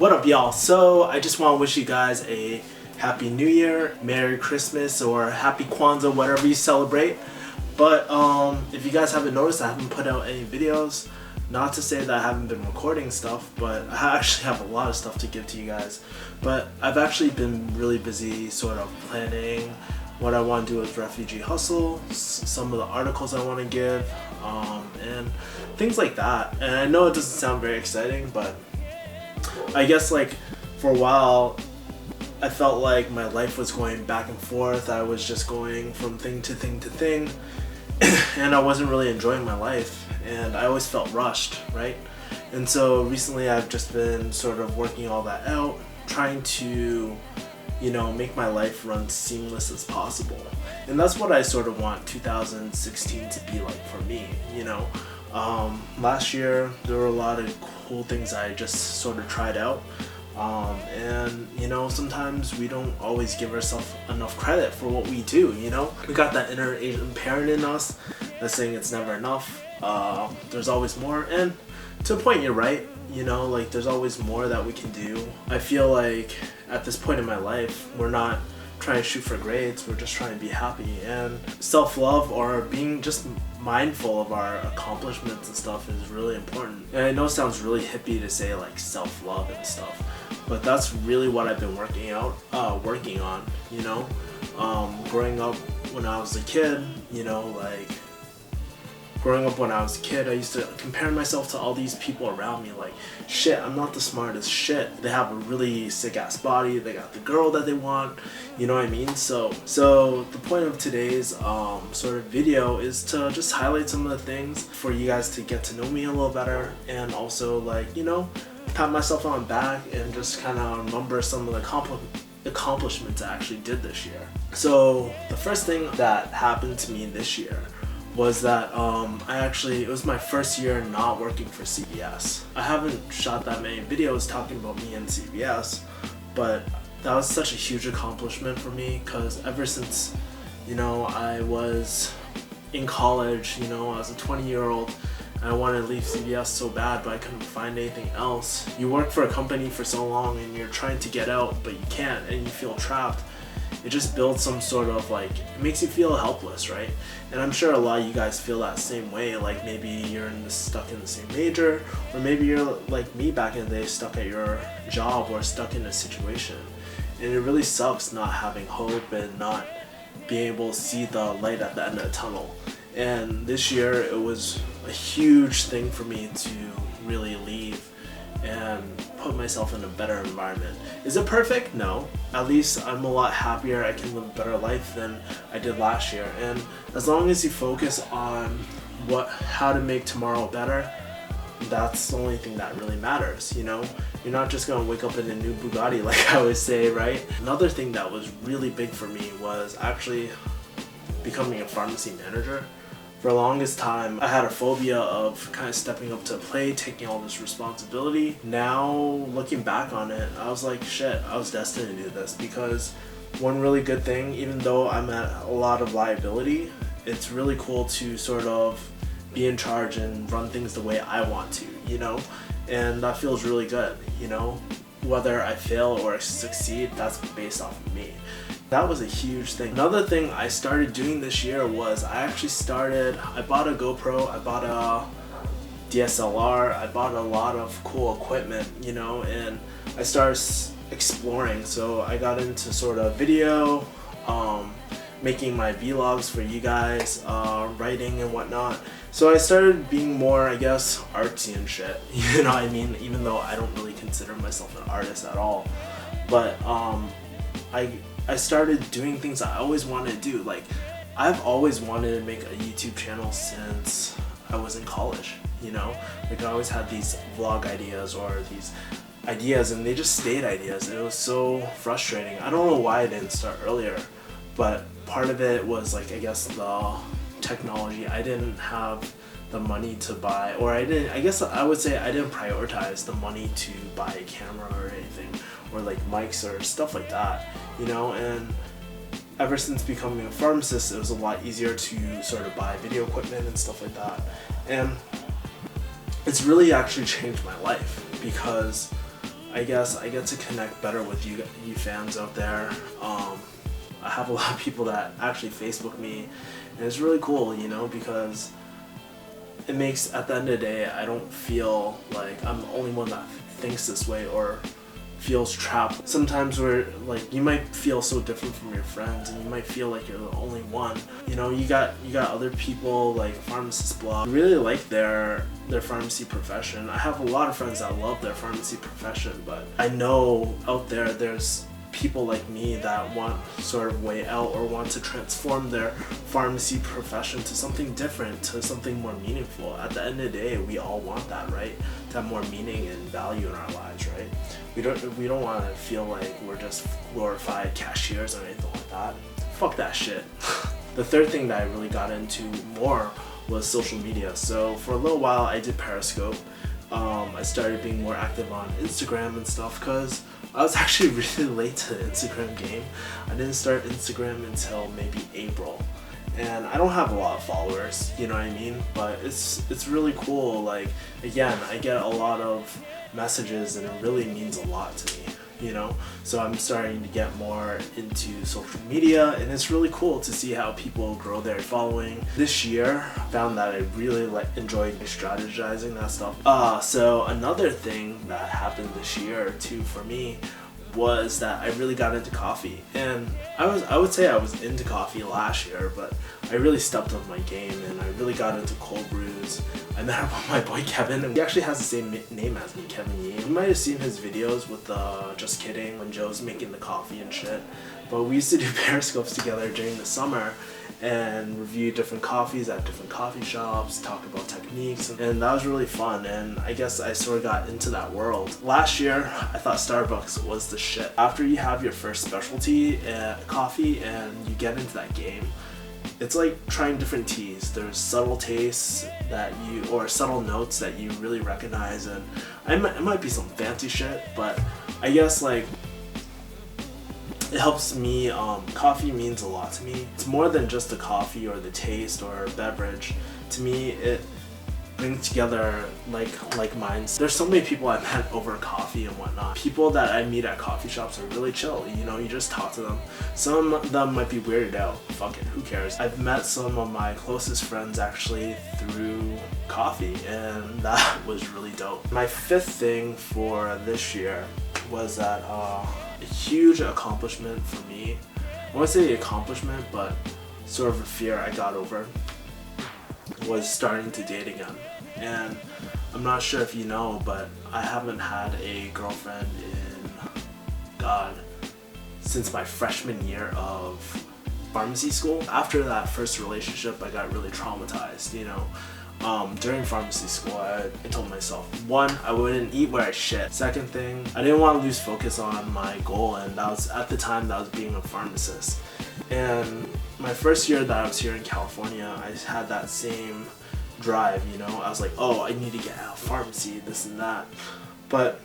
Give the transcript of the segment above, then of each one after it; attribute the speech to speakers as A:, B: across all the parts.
A: What up, y'all? So I just want to wish you guys a Happy New Year, Merry Christmas, or Happy Kwanzaa, whatever you celebrate. But if you guys haven't noticed, I haven't put out any videos. Not to say that I haven't been recording stuff, but I actually have a lot of stuff to give to you guys. But I've actually been really busy sort of planning what I want to do with Refugee Hustle, some of the articles I want to give, and things like that. And I know it doesn't sound very exciting, but I guess like for a while I felt like my life was going back and forth. I was just going from thing to thing to thing and I wasn't really enjoying my life, and I always felt rushed, right? And so recently I've just been sort of working all that out, trying to, you know, make my life run seamless as possible. And that's what I sort of want 2016 to be like for me, you know. Last year there were a lot of cool things I just sort of tried out, and you know, sometimes we don't always give ourselves enough credit for what we do. You know, we got that inner Asian parent in us that's saying it's never enough. There's always more, and to a point you're right. You know, like there's always more that we can do. I feel like at this point in my life we're not trying to shoot for grades, we're just trying to be happy, and self-love or being just mindful of our accomplishments and stuff is really important. And I know it sounds really hippie to say like self-love and stuff, but that's really what I've been working on, you know. Growing up when I was a kid, you know, like growing up when I was a kid, I used to compare myself to all these people around me, like, shit, I'm not the smartest shit. They have a really sick ass body, they got the girl that they want, you know what I mean? So the point of today's sort of video is to just highlight some of the things for you guys to get to know me a little better, and also, like, you know, pat myself on the back and just kind of remember some of the accomplishments I actually did this year. So the first thing that happened to me this year was that it was my first year not working for CBS. I haven't shot that many videos talking about me and CBS, but that was such a huge accomplishment for me, because ever since, you know, I was in college, you know, I was a 20-year-old, and I wanted to leave CBS so bad, but I couldn't find anything else. You work for a company for so long and you're trying to get out, but you can't, and you feel trapped. It just builds some sort of like, it makes you feel helpless, right? And I'm sure a lot of you guys feel that same way. Like maybe you're stuck in the same major, or maybe you're like me back in the day, stuck at your job or stuck in a situation. And it really sucks not having hope and not being able to see the light at the end of the tunnel. And this year it was a huge thing for me to really leave and put myself in a better environment. Is it perfect? No. At least I'm a lot happier. I can live a better life than I did last year. And as long as you focus on how to make tomorrow better, that's the only thing that really matters, you know? You're not just gonna wake up in a new Bugatti like I always say, right? Another thing that was really big for me was actually becoming a pharmacy manager. For the longest time, I had a phobia of kind of stepping up to a plate, taking all this responsibility. Now, looking back on it, I was like, shit, I was destined to do this, because one really good thing, even though I'm at a lot of liability, it's really cool to sort of be in charge and run things the way I want to, you know? And that feels really good, you know? Whether I fail or succeed, that's based off of me. That was a huge thing. Another thing I started doing this year was I bought a GoPro, I bought a DSLR, I bought a lot of cool equipment, you know, and I started exploring. So I got into sort of video, making my vlogs for you guys, writing and whatnot. So I started being more, I guess, artsy and shit, you know what I mean? Even though I don't really consider myself an artist at all. But I started doing things I always wanted to do. Like, I've always wanted to make a YouTube channel since I was in college, you know? Like, I always had these vlog ideas or these ideas, and they just stayed ideas, and it was so frustrating. I don't know why I didn't start earlier, but part of it was, like, I guess the technology. I didn't have the money to buy, or I would say I didn't prioritize the money to buy a camera or anything, or like mics or stuff like that, you know. And ever since becoming a pharmacist, it was a lot easier to sort of buy video equipment and stuff like that. And it's really actually changed my life, because I guess I get to connect better with you fans out there. I have a lot of people that actually Facebook me, and it's really cool, you know, because it makes, at the end of the day, I don't feel like I'm the only one that thinks this way or feels trapped. Sometimes where like you might feel so different from your friends, and you might feel like you're the only one. You know, you got other people like Pharmacist Blog who really like their pharmacy profession. I have a lot of friends that love their pharmacy profession, but I know out there's people like me that want sort of way out or want to transform their pharmacy profession to something different, to something more meaningful. At the end of the day, we all want that, right? To have more meaning and value in our lives, right? We don't want to feel like we're just glorified cashiers or anything like that. Fuck that shit. The third thing that I really got into more was social media. So for a little while I did Periscope. I started being more active on Instagram and stuff because I was actually really late to the Instagram game. I didn't start Instagram until maybe April. And I don't have a lot of followers, you know what I mean? But it's really cool. Like, again, I get a lot of messages and it really means a lot to me, you know? So I'm starting to get more into social media, and it's really cool to see how people grow their following. This year, I found that I really enjoyed strategizing that stuff. So another thing that happened this year too for me was that I really got into coffee. And I would say I was into coffee last year, but I really stepped up my game and I really got into cold brews. I met up with my boy Kevin, and he actually has the same name as me, Kevin Yee. You might have seen his videos with Just Kidding when Joe's making the coffee and shit. But we used to do Periscopes together during the summer and review different coffees at different coffee shops, talk about techniques, and that was really fun. And I guess I sort of got into that world. Last year, I thought Starbucks was the shit. After you have your first specialty coffee and you get into that game, it's like trying different teas. There's subtle tastes or subtle notes that you really recognize, and it might be some fancy shit, but I guess like it helps me. Coffee means a lot to me. It's more than just the coffee or the taste or beverage. To me, it brings together like minds. There's so many people I met over coffee and whatnot. People that I meet at coffee shops are really chill. You know, you just talk to them. Some of them might be weirded out. Fuck it, who cares? I've met some of my closest friends actually through coffee, and that was really dope. My fifth thing for this year was that a huge accomplishment for me. I won't say accomplishment, but sort of a fear I got over was starting to date again. And I'm not sure if you know, but I haven't had a girlfriend since my freshman year of pharmacy school. After that first relationship, I got really traumatized, you know. During pharmacy school, I told myself, one, I wouldn't eat where I shit. Second thing, I didn't want to lose focus on my goal, and that was at the time that I was being a pharmacist. And my first year that I was here in California, I had that same drive, you know. I was like, oh, I need to get out of pharmacy, this and that. But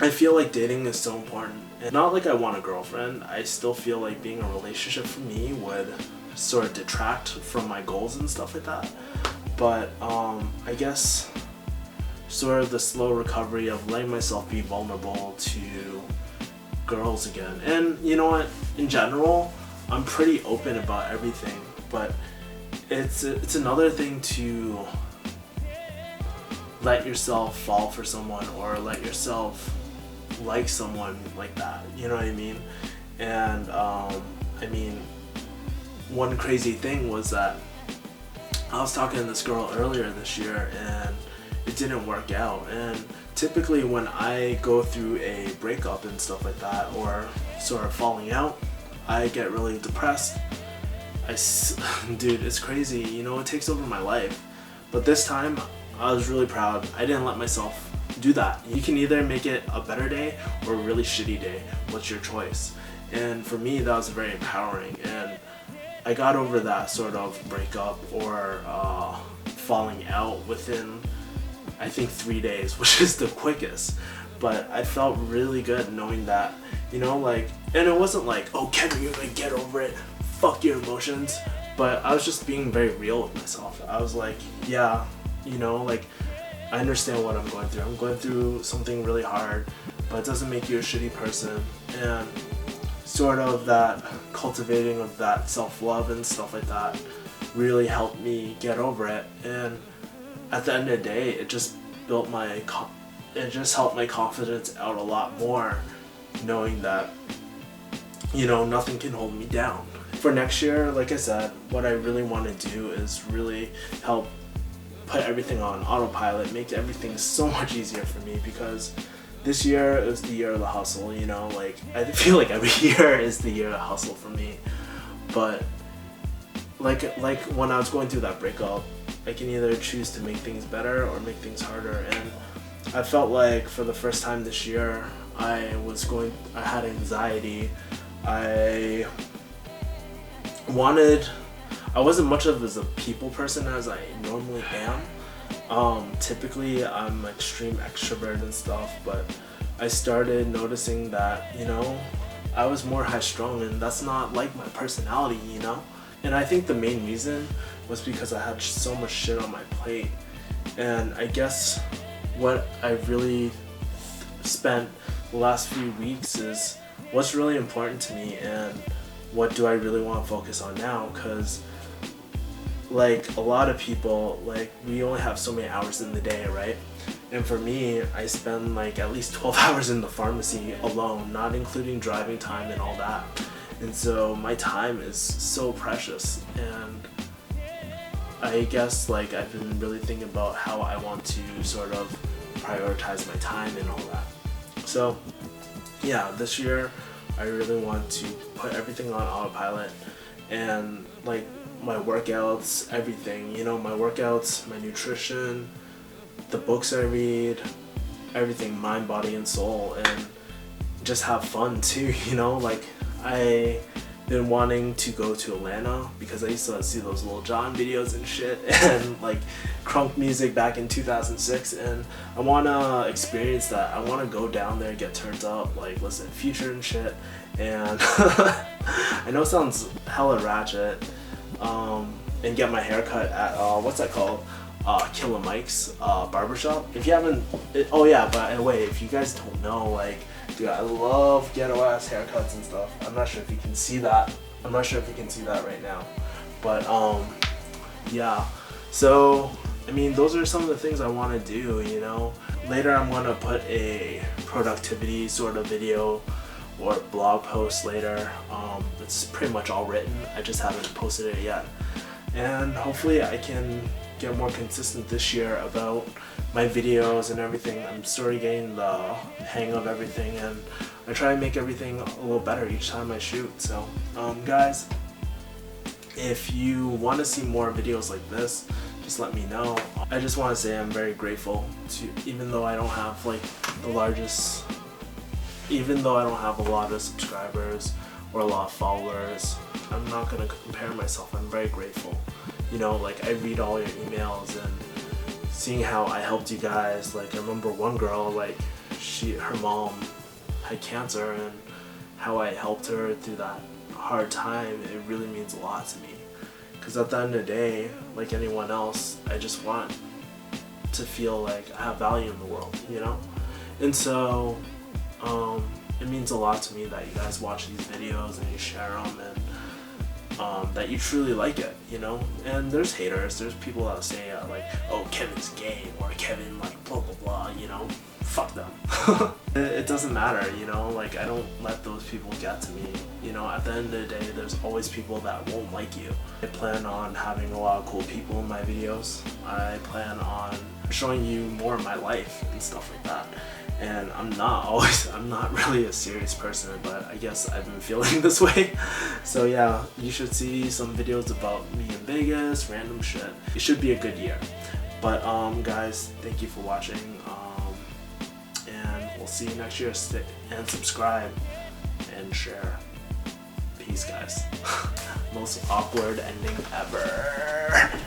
A: I feel like dating is so important. And not like I want a girlfriend, I still feel like being in a relationship for me would sort of detract from my goals and stuff like that. But I guess sort of the slow recovery of letting myself be vulnerable to girls again. And you know what, in general, I'm pretty open about everything, but it's another thing to let yourself fall for someone or let yourself like someone like that, you know what I mean? And I mean, one crazy thing was that I was talking to this girl earlier this year and it didn't work out. And typically when I go through a breakup and stuff like that, or sort of falling out, I get really depressed. Dude, it's crazy, you know, it takes over my life. But this time, I was really proud. I didn't let myself do that. You can either make it a better day or a really shitty day. What's your choice? And for me, that was very empowering. And I got over that sort of breakup or falling out within, I think, 3 days, which is the quickest. But I felt really good knowing that, you know, like, and it wasn't like, oh, Kevin, you're gonna get over it, fuck your emotions. But I was just being very real with myself. I was like, yeah, you know, like, I understand what I'm going through. I'm going through something really hard, but it doesn't make you a shitty person. And sort of that cultivating of that self-love and stuff like that really helped me get over it. And at the end of the day, it just built it just helped my confidence out a lot more, knowing that, you know, nothing can hold me down. For next year, like I said, what I really want to do is really help put everything on autopilot, make everything so much easier for me, because this year is the year of the hustle, you know, like I feel like every year is the year of hustle for me. But like when I was going through that breakup, I can either choose to make things better or make things harder. And I felt like for the first time this year, I had anxiety. I wasn't much of a people person as I normally am. Typically I'm an extreme extrovert and stuff, but I started noticing that, you know, I was more high strung, and that's not like my personality, you know? And I think the main reason was because I had so much shit on my plate. And I guess what I really spent the last few weeks is what's really important to me and what do I really want to focus on now. Because like a lot of people, like we only have so many hours in the day, right? And for me, I spend like at least 12 hours in the pharmacy alone, not including driving time and all that. And so my time is so precious, and I guess like I've been really thinking about how I want to sort of prioritize my time and all that. So yeah, this year I really want to put everything on autopilot, and like my workouts, everything, you know, my workouts, my nutrition, the books I read, everything, mind, body, and soul, and just have fun too, you know. Like I've been wanting to go to Atlanta because I used to see those Lil Jon videos and shit, and like crunk music back in 2006, and I want to experience that. I want to go down there, get turned up, like listen to Future and shit. And I know it sounds hella ratchet, and get my hair cut at what's that called, Killer Mike's barbershop. If you haven't, oh yeah, by the way, if you guys don't know, like, dude, I love ghetto ass haircuts and stuff. I'm not sure if you can see that. I'm not sure if you can see that right now, but yeah. So I mean, those are some of the things I want to do, you know. Later I'm gonna put a productivity sort of video or blog post later. It's pretty much all written. I just haven't posted it yet. And hopefully I can get more consistent this year about my videos and everything. I'm sort of getting the hang of everything, and I try to make everything a little better each time I shoot. So guys, if you want to see more videos like this, just let me know. I just want to say I'm very grateful to, even though I don't have like the largest, even though I don't have a lot of subscribers or a lot of followers, I'm not gonna compare myself. I'm very grateful. You know, like I read all your emails and seeing how I helped you guys. Like I remember one girl, like her mom had cancer, and how I helped her through that hard time. It really means a lot to me, because at the end of the day, like anyone else, I just want to feel like I have value in the world, you know? And so it means a lot to me that you guys watch these videos and you share them, and that you truly like it, you know? And there's haters, there's people that say like, oh, Kevin's gay, or Kevin like blah blah blah, you know? Fuck them. It doesn't matter, you know? Like I don't let those people get to me, you know? At the end of the day, there's always people that won't like you. I plan on having a lot of cool people in my videos. I plan on showing you more of my life and stuff like that. And I'm not really a serious person, but I guess I've been feeling this way. So yeah, you should see some videos about me in Vegas, random shit. It should be a good year. But guys, thank you for watching, and we'll see you next year. Stick and subscribe and share. Peace, guys. Most awkward ending ever.